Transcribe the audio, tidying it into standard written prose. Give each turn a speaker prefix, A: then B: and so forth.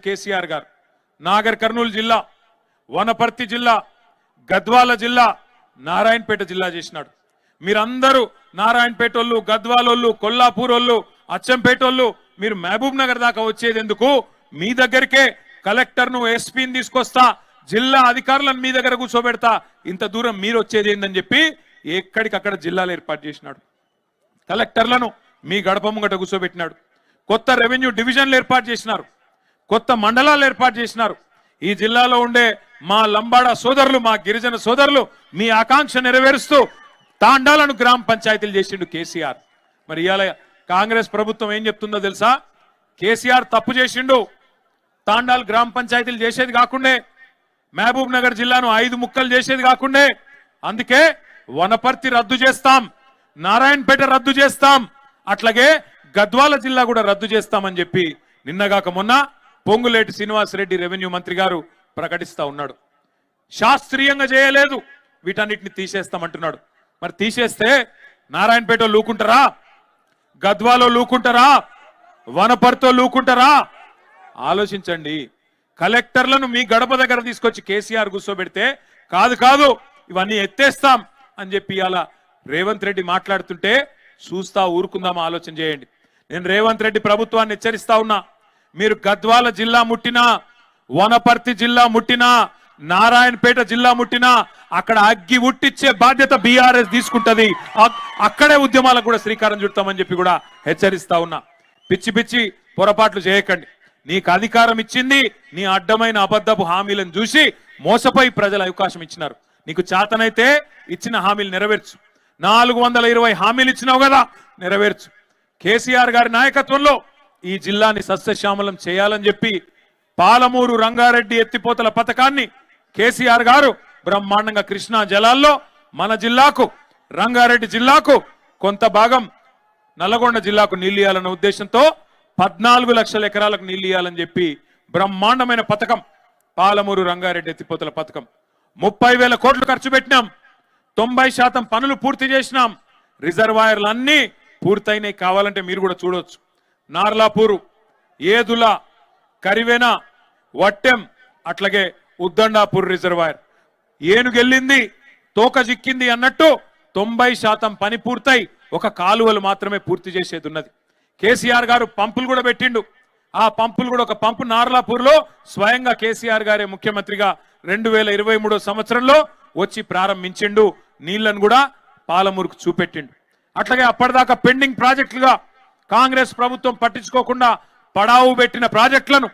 A: కేసీఆర్ గారు నాగర్ కర్నూలు జిల్లా, వనపర్తి జిల్లా, గద్వాల జిల్లా, నారాయణపేట జిల్లా చేసినాడు. మీరందరూ నారాయణపేట వాళ్ళు, గద్వాలోళ్ళు, కొల్లాపూర్ వాళ్ళు, అచ్చంపేట వాళ్ళు మీరు మహబూబ్ నగర్ దాకా వచ్చేది ఎందుకు? మీ దగ్గరికే కలెక్టర్ను, ఎస్పీని తీసుకొస్తా, జిల్లా అధికారులను మీ దగ్గర కూర్చోబెడతా, ఇంత దూరం మీరు వచ్చేది ఏందని చెప్పి ఎక్కడికక్కడ జిల్లాలు ఏర్పాటు చేసినాడు. కలెక్టర్లను మీ గడప ముంగట కూర్చోబెట్టినాడు. కొత్త రెవెన్యూ డివిజన్లు ఏర్పాటు చేసినారు, కొత్త మండలాలు ఏర్పాటు చేసినారు. ఈ జిల్లాలో ఉండే మా లంబాడ సోదరులు, మా గిరిజన సోదరులు మీ ఆకాంక్ష నెరవేరుస్తూ తాండాలను గ్రామ పంచాయతీలు చేసిండు కేసీఆర్. మరి ఇవాళ కాంగ్రెస్ ప్రభుత్వం ఏం చెప్తుందో తెలుసా? కేసీఆర్ తప్పు చేసిండు, తాండాలు గ్రామ పంచాయతీలు చేసేది కాకుండే, మహబూబ్ నగర్ జిల్లాను 5 ముక్కలు చేసేది కాకుండే, అందుకే వనపర్తి రద్దు చేస్తాం, నారాయణపేట రద్దు చేస్తాం, అట్లాగే గద్వాల జిల్లా కూడా రద్దు చేస్తామని చెప్పి నిన్నగాక మొన్న పొంగులేటి శ్రీనివాసరెడ్డి రెవెన్యూ మంత్రి గారు ప్రకటిస్తా ఉన్నాడు. శాస్త్రీయంగా చేయలేదు, వీటన్నిటిని తీసేస్తామంటున్నాడు. మరి తీసేస్తే నారాయణపేట లూకుంటారా? గద్వాలో లూకుంటారా? వనపర్తితో లూకుంటారా? ఆలోచించండి. కలెక్టర్లను మీ గడప దగ్గర తీసుకొచ్చి కేసీఆర్ కూర్చోబెడితే కాదు కాదు ఇవన్నీ ఎత్తేస్తాం అని చెప్పి అలా రేవంత్ రెడ్డి మాట్లాడుతుంటే చూస్తా ఊరుకుందామా? ఆలోచన చేయండి. నేను రేవంత్ రెడ్డి ప్రభుత్వాన్ని హెచ్చరిస్తా ఉన్నా, మీరు గద్వాల జిల్లా ముట్టినా, వనపర్తి జిల్లా ముట్టినా, నారాయణపేట జిల్లా ముట్టినా అక్కడ అగ్గి ఉట్టిచ్చే బాధ్యత బీఆర్ఎస్ తీసుకుంటది. అక్కడే ఉద్యమాలకు కూడా శ్రీకారం చుడతామని చెప్పి కూడా హెచ్చరిస్తా ఉన్నా. పిచ్చి పిచ్చి పొరపాట్లు చేయకండి. నీకు అధికారం ఇచ్చింది నీ అడ్డమైన అబద్ధపు హామీలను చూసి మోసపోయి ప్రజలు అవకాశం ఇచ్చినారు. నీకు చేతనైతే ఇచ్చిన హామీలు నెరవేర్చు. 420 హామీలు ఇచ్చినావు కదా, నెరవేర్చు. కేసీఆర్ గారి నాయకత్వంలో ఈ జిల్లాని సస్యశ్యామలం చేయాలని చెప్పి పాలమూరు రంగారెడ్డి ఎత్తిపోతల పథకాన్ని కేసీఆర్ గారు బ్రహ్మాండంగా కృష్ణా జలాల్లో మన జిల్లాకు, రంగారెడ్డి జిల్లాకు, కొంత భాగం నల్లగొండ జిల్లాకు నీళ్లు ఇవ్వాలన్న ఉద్దేశంతో 14 లక్షల ఎకరాలకు నీళ్లు ఇవ్వాలని చెప్పి బ్రహ్మాండమైన పథకం పాలమూరు రంగారెడ్డి ఎత్తిపోతల పథకం. 30,000 కోట్లు ఖర్చు పెట్టినాం, 90% పనులు పూర్తి చేసినాం. రిజర్వాయర్లు అన్నీ పూర్తయినాయి. కావాలంటే మీరు కూడా చూడవచ్చు. నార్లాపూరు, ఏదుల, కరివెన, వట్టెం, అట్లాగే ఉద్దండాపూర్ రిజర్వాయర్ ఏనుగెళ్ళింది తోక జిక్కింది అన్నట్టు 90% పని పూర్తయి ఒక కాలువలు మాత్రమే పూర్తి చేసేది ఉన్నది. కేసీఆర్ గారు పంపులు కూడా పెట్టిండు. ఆ పంపులు కూడా, ఒక పంపు నార్లాపూర్లో స్వయంగా కేసీఆర్ గారే ముఖ్యమంత్రిగా 2023 సంవత్సరంలో వచ్చి ప్రారంభించిండు. నీళ్లను కూడా పాలమూరుకు చూపెట్టిండు. అట్లాగే అప్పటిదాకా పెండింగ్ ప్రాజెక్టులుగా కాంగ్రెస్ ప్రభుత్వం పట్టించుకోకుండా పడావు పెట్టిన ప్రాజెక్టులను